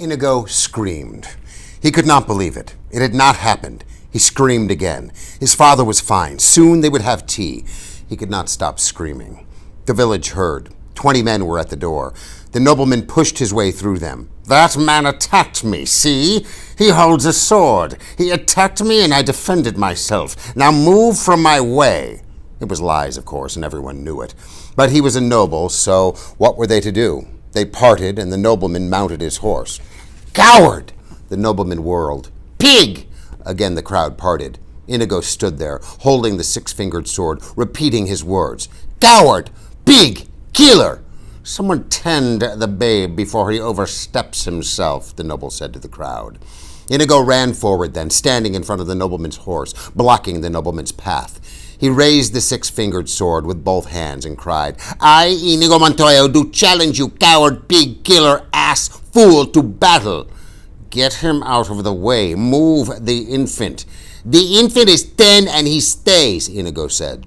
Inigo screamed. He could not believe it. It had not happened. He screamed again. His father was fine. Soon they would have tea. He could not stop screaming. The village heard. 20 men were at the door. The nobleman pushed his way through them. That man attacked me, see? He holds a sword. He attacked me and I defended myself. Now move from my way. It was lies, of course, and everyone knew it. But he was a noble, so what were they to do? They parted, and the nobleman mounted his horse. Coward! The nobleman whirled. Pig! Again the crowd parted. Inigo stood there, holding the six-fingered sword, repeating his words. Coward! Pig! Killer! Someone tend the babe before he oversteps himself, the noble said to the crowd. Inigo ran forward then, standing in front of the nobleman's horse, blocking the nobleman's path. He raised the six-fingered sword with both hands and cried, I, Inigo Montoya, do challenge you, coward, pig, killer, ass, fool, to battle. Get him out of the way. Move the infant. The infant is 10 and he stays, Inigo said.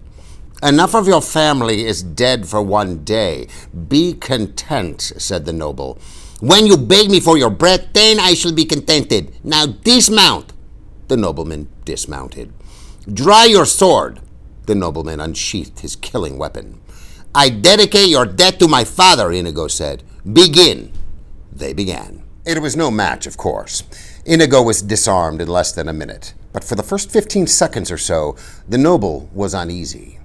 Enough of your family is dead for one day. Be content, said the noble. When you beg me for your bread, then I shall be contented. Now dismount. The nobleman dismounted. Draw your sword. The nobleman unsheathed his killing weapon. I dedicate your death to my father, Inigo said. Begin. They began. It was no match, of course. Inigo was disarmed in less than a minute. But for the first 15 seconds or so, the noble was uneasy.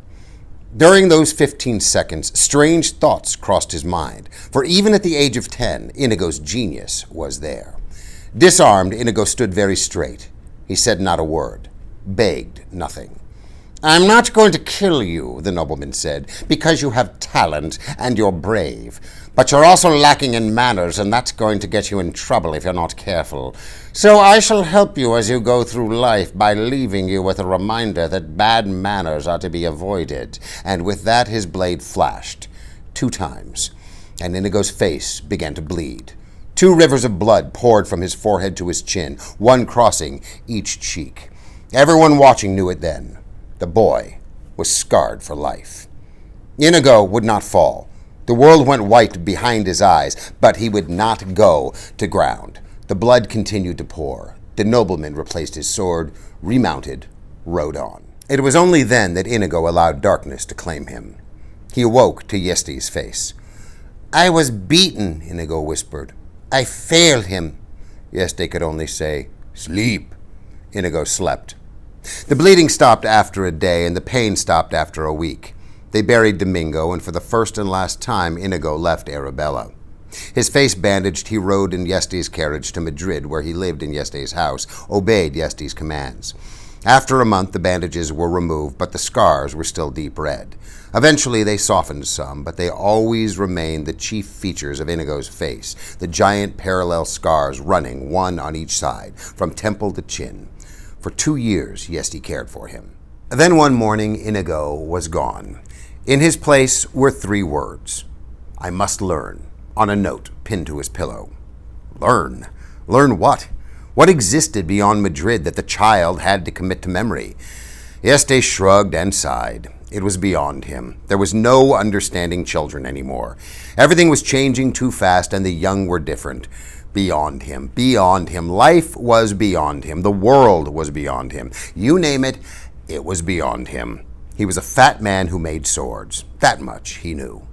During those 15 seconds, strange thoughts crossed his mind, for even at the age of 10, Inigo's genius was there. Disarmed, Inigo stood very straight. He said not a word, begged nothing. I'm not going to kill you, the nobleman said, because you have talent and you're brave. But you're also lacking in manners, and that's going to get you in trouble if you're not careful. So I shall help you as you go through life by leaving you with a reminder that bad manners are to be avoided. And with that his blade flashed 2 times, and Inigo's face began to bleed. 2 rivers of blood poured from his forehead to his chin, one crossing each cheek. Everyone watching knew it then. The boy was scarred for life. Inigo would not fall. The world went white behind his eyes, but he would not go to ground. The blood continued to pour. The nobleman replaced his sword, remounted, rode on. It was only then that Inigo allowed darkness to claim him. He awoke to Yesti's face. I was beaten, Inigo whispered. I failed him. Yesti could only say, Sleep. Inigo slept. The bleeding stopped after a day, and the pain stopped after a week. They buried Domingo, and for the first and last time, Inigo left Arabella. His face bandaged, he rode in Yesti's carriage to Madrid, where he lived in Yesti's house, obeyed Yesti's commands. After a month, the bandages were removed, but the scars were still deep red. Eventually, they softened some, but they always remained the chief features of Inigo's face, the giant parallel scars running, one on each side, from temple to chin. For 2 years, Yesti cared for him. Then one morning, Inigo was gone. In his place were 3 words. I must learn, on a note pinned to his pillow. Learn? Learn what? What existed beyond Madrid that the child had to commit to memory? Yesti shrugged and sighed. It was beyond him. There was no understanding children anymore. Everything was changing too fast, and the young were different. Beyond him, beyond him. Life was beyond him. The world was beyond him. You name it, it was beyond him. He was a fat man who made swords. That much he knew.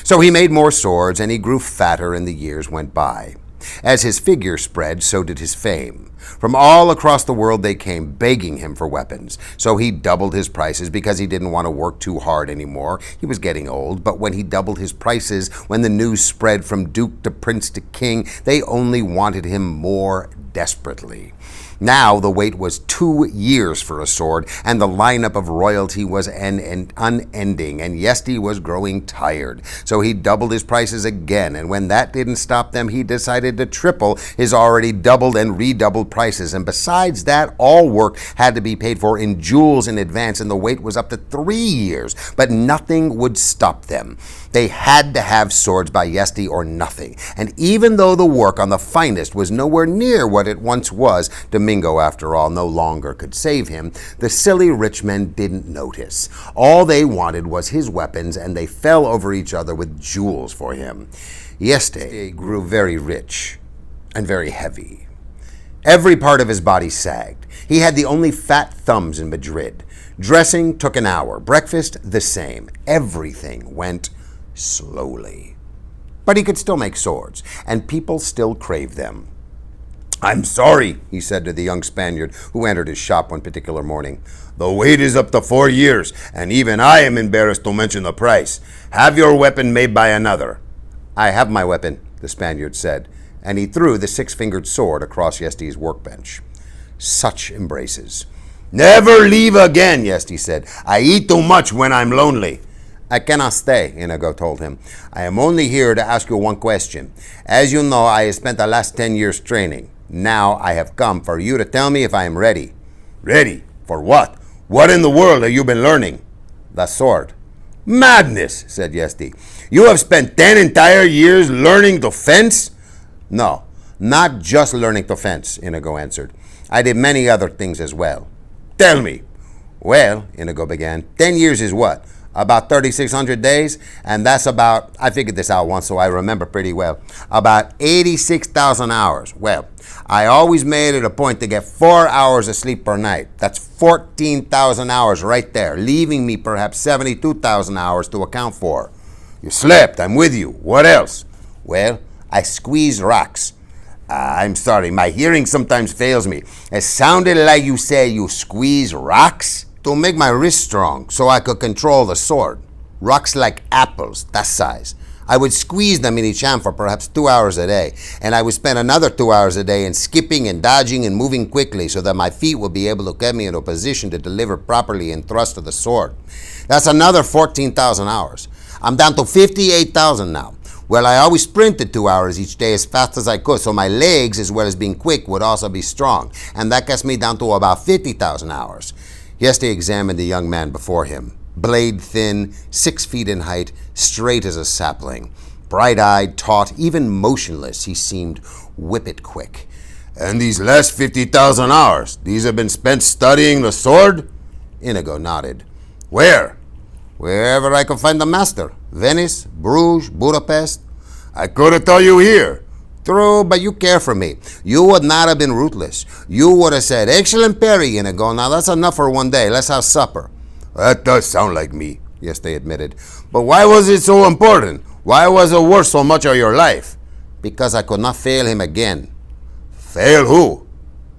So he made more swords, and he grew fatter, and the years went by. As his figure spread, so did his fame. From all across the world they came begging him for weapons. So he doubled his prices because he didn't want to work too hard anymore. He was getting old, but when he doubled his prices, when the news spread from duke to prince to king, they only wanted him more desperately. Now the wait was 2 years for a sword, and the lineup of royalty was unending, and Yesti was growing tired. So he doubled his prices again, and when that didn't stop them, he decided to triple his already doubled and redoubled prices. And besides that, all work had to be paid for in jewels in advance, and the wait was up to 3 years, but nothing would stop them. They had to have swords by Yesti or nothing, and even though the work on the finest was nowhere near what it once was, Domingo, after all, no longer could save him, the silly rich men didn't notice. All they wanted was his weapons, and they fell over each other with jewels for him. Yesti grew very rich. and very heavy. Every part of his body sagged. He had the only fat thumbs in Madrid. Dressing took an hour. Breakfast, the same. Everything went slowly. But he could still make swords, and people still craved them. "I'm sorry," he said to the young Spaniard who entered his shop one particular morning. "The wait is up to 4 years, and even I am embarrassed to mention the price. Have your weapon made by another." "I have my weapon," the Spaniard said, and he threw the six-fingered sword across Yesti's workbench. Such embraces. "Never leave again," Yesti said. "I eat too much when I'm lonely." "I cannot stay," Inigo told him. "I am only here to ask you one question. As you know, I have spent the last 10 years training. Now I have come for you to tell me if I am ready." "Ready? For what? What in the world have you been learning?" "The sword." "Madness," said Yesti. "You have spent 10 entire years learning to fence?" "No, not just learning to fence," Inigo answered. "I did many other things as well." "Tell me." "Well," Inigo began, 10 years is what? About 3,600 days, and that's about, I figured this out once so I remember pretty well, about 86,000 hours. Well, I always made it a point to get 4 hours of sleep per night. That's 14,000 hours right there, leaving me perhaps 72,000 hours to account for. "You slept, I'm with you. What else?" "Well, I squeezed rocks." I'm sorry, my hearing sometimes fails me. It sounded like you say you squeeze rocks? "To make my wrist strong, so I could control the sword. Rocks like apples, that size. I would squeeze them in each hand for perhaps 2 hours a day, and I would spend another 2 hours a day in skipping and dodging and moving quickly so that my feet would be able to get me into a position to deliver properly and thrust of the sword. That's another 14,000 hours. I'm down to 58,000 now. Well, I always sprinted 2 hours each day as fast as I could, so my legs, as well as being quick, would also be strong, and that gets me down to about 50,000 hours. Yesti examined the young man before him. Blade thin, 6 feet in height, straight as a sapling. Bright-eyed, taut, even motionless, he seemed whippet quick. "And these last 50,000 hours, these have been spent studying the sword?" Inigo nodded. "Where?" "Wherever I could find a master. Venice, Bruges, Budapest." "I could have told you here." "True, but you care for me. You would not have been ruthless. You would have said, 'Excellent parry, Inigo. Now that's enough for one day. Let's have supper.'" "That does sound like me," yes, they admitted. "But why was it so important? Why was it worth so much of your life?" "Because I could not fail him again." "Fail who?"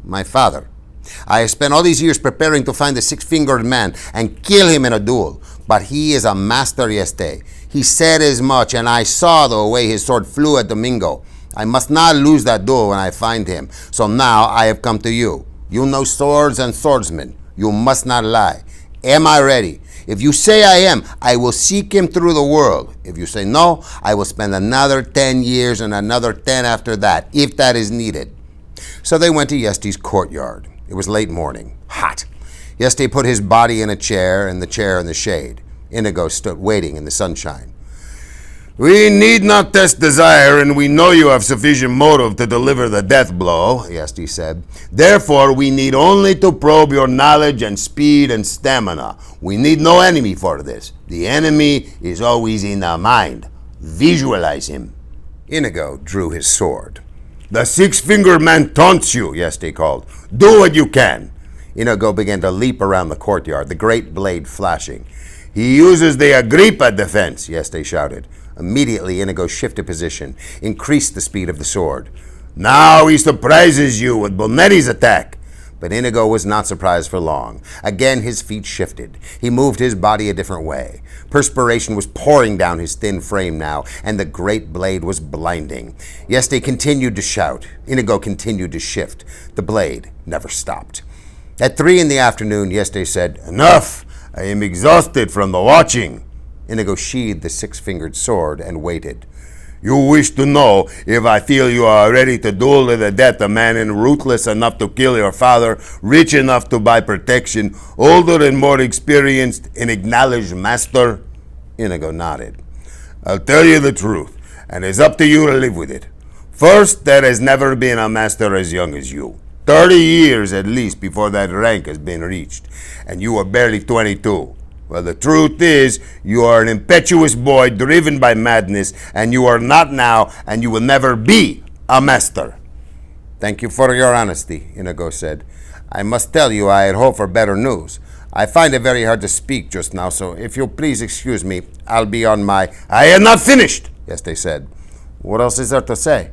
"My father. I have spent all these years preparing to find the six-fingered man and kill him in a duel. But he is a master, Yeste. He said as much, and I saw the way his sword flew at Domingo. I must not lose that duel when I find him. So now I have come to you. You know swords and swordsmen. You must not lie. Am I ready? If you say I am, I will seek him through the world. If you say no, I will spend another 10 years and another 10 after that, if that is needed." So they went to Yesti's courtyard. It was late morning, hot. Yesti put his body in a chair and the chair in the shade. Inigo stood waiting in the sunshine. "We need not test desire, and we know you have sufficient motive to deliver the death blow," Yesti said. "Therefore, we need only to probe your knowledge and speed and stamina. We need no enemy for this. The enemy is always in the mind. Visualize him." Inigo drew his sword. "The six-fingered man taunts you," Yesti called. "Do what you can." Inigo began to leap around the courtyard, the great blade flashing. "He uses the Agrippa defense," Yesti shouted. Immediately, Inigo shifted position, increased the speed of the sword. "Now he surprises you with Bonetti's attack." But Inigo was not surprised for long. Again his feet shifted. He moved his body a different way. Perspiration was pouring down his thin frame now, and the great blade was blinding. Yesti continued to shout. Inigo continued to shift. The blade never stopped. At 3 in the afternoon, Yesti said, "Enough! I am exhausted from the watching." Inigo sheathed the six-fingered sword and waited. "You wish to know if I feel you are ready to duel to the death a man ruthless enough to kill your father, rich enough to buy protection, older and more experienced, an acknowledged master?" Inigo nodded. "I'll tell you the truth, and it's up to you to live with it. First, there has never been a master as young as you. 30 years at least before that rank has been reached, and you are barely 22. Well, the truth is, you are an impetuous boy driven by madness, and you are not now, and you will never be a master." Thank you for your honesty, Inigo said. I must tell you I had hoped for better news. I find it very hard to speak just now, so if you'll please excuse me, I'll be on my... I am not finished, yes, they said. What else is there to say?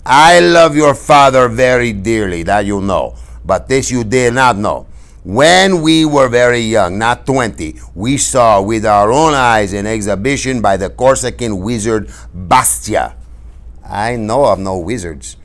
I love your father very dearly, that you know, but this you did not know. When we were very young, not 20, we saw with our own eyes an exhibition by the Corsican wizard Bastia. I know of no wizards.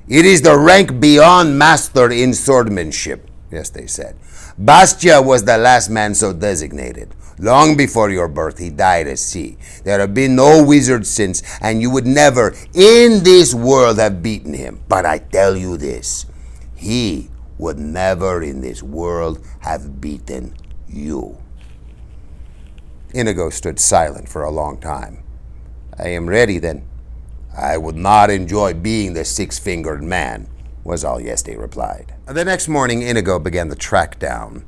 It is the rank beyond master in swordmanship, yes, they said. Bastia was the last man so designated. Long before your birth, he died at sea. There have been no wizards since, and you would never in this world have beaten him. But I tell you this, he would never in this world have beaten you. Inigo stood silent for a long time. I am ready then. I would not enjoy being the six-fingered man, was all Yeste replied. The next morning, Inigo began the track down.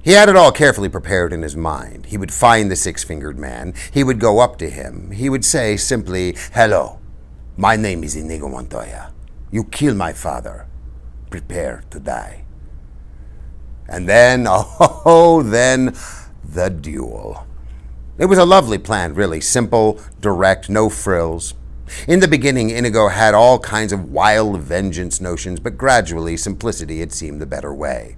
He had it all carefully prepared in his mind. He would find the six-fingered man. He would go up to him. He would say simply, "Hello, my name is Inigo Montoya. You killed my father. Prepare to die." And then, then the duel. It was a lovely plan, really. Simple, direct, no frills. In the beginning, Inigo had all kinds of wild vengeance notions, but gradually simplicity had seemed the better way.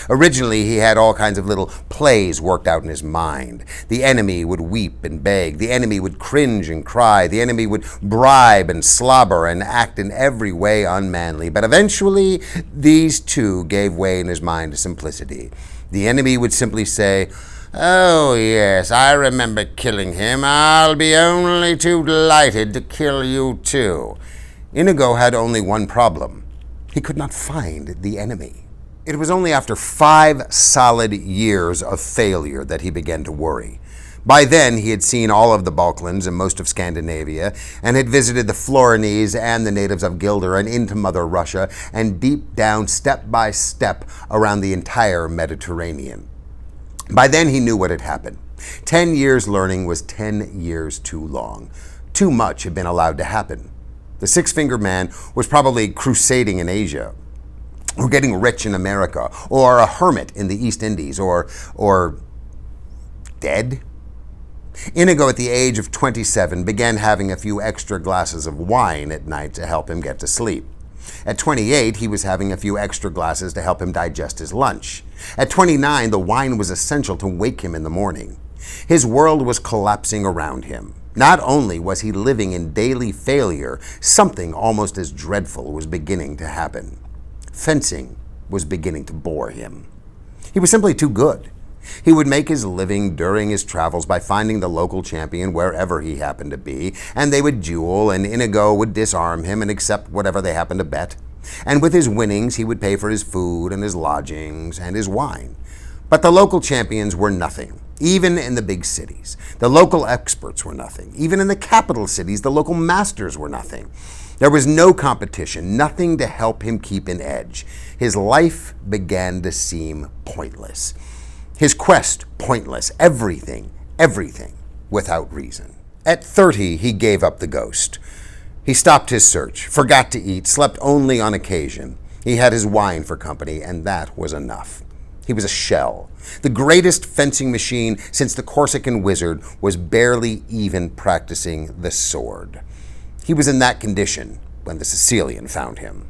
Originally, he had all kinds of little plays worked out in his mind. The enemy would weep and beg. The enemy would cringe and cry. The enemy would bribe and slobber and act in every way unmanly. But eventually, these too gave way in his mind to simplicity. The enemy would simply say, "Oh, yes, I remember killing him. I'll be only too delighted to kill you too." Inigo had only one problem. He could not find the enemy. It was only after 5 solid years of failure that he began to worry. By then, he had seen all of the Balkans and most of Scandinavia, and had visited the Florines and the natives of Gilder and into Mother Russia, and deep down, step by step, around the entire Mediterranean. By then, he knew what had happened. 10 years learning was 10 years too long. Too much had been allowed to happen. The six-fingered man was probably crusading in Asia, or getting rich in America, or a hermit in the East Indies, or dead. Inigo, at the age of 27, began having a few extra glasses of wine at night to help him get to sleep. At 28, he was having a few extra glasses to help him digest his lunch. At 29, the wine was essential to wake him in the morning. His world was collapsing around him. Not only was he living in daily failure, something almost as dreadful was beginning to happen. Fencing was beginning to bore him. He was simply too good. He would make his living during his travels by finding the local champion wherever he happened to be, and they would duel, and Inigo would disarm him and accept whatever they happened to bet. And with his winnings, he would pay for his food and his lodgings and his wine. But the local champions were nothing, even in the big cities. The local experts were nothing. Even in the capital cities, the local masters were nothing. There was no competition, nothing to help him keep an edge. His life began to seem pointless. His quest pointless. Everything, without reason. At 30, he gave up the ghost. He stopped his search, forgot to eat, slept only on occasion. He had his wine for company, and that was enough. He was a shell. The greatest fencing machine since the Corsican wizard was barely even practicing the sword. He was in that condition when the Sicilian found him.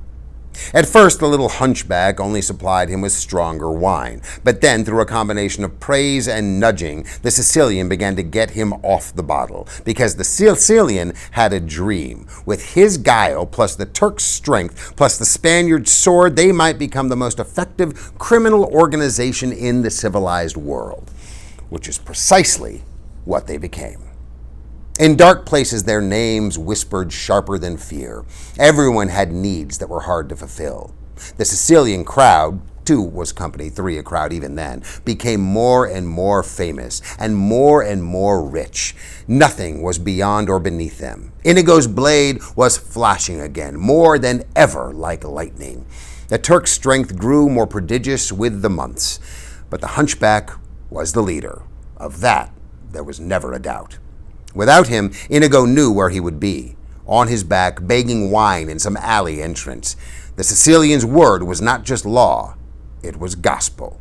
At first, the little hunchback only supplied him with stronger wine, but then, through a combination of praise and nudging, the Sicilian began to get him off the bottle, because the Sicilian had a dream. With his guile, plus the Turk's strength, plus the Spaniard's sword, they might become the most effective criminal organization in the civilized world, which is precisely what they became. In dark places, their names whispered sharper than fear. Everyone had needs that were hard to fulfill. The Sicilian crowd, 2 was company, 3 a crowd even then, became more and more famous and more rich. Nothing was beyond or beneath them. Inigo's blade was flashing again, more than ever like lightning. The Turk's strength grew more prodigious with the months, but the hunchback was the leader. Of that, there was never a doubt. Without him, Inigo knew where he would be. on his back, begging wine in some alley entrance. The Sicilian's word was not just law, it was gospel.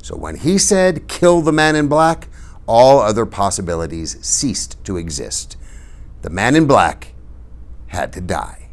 So when he said, "Kill the man in black," all other possibilities ceased to exist. The man in black had to die.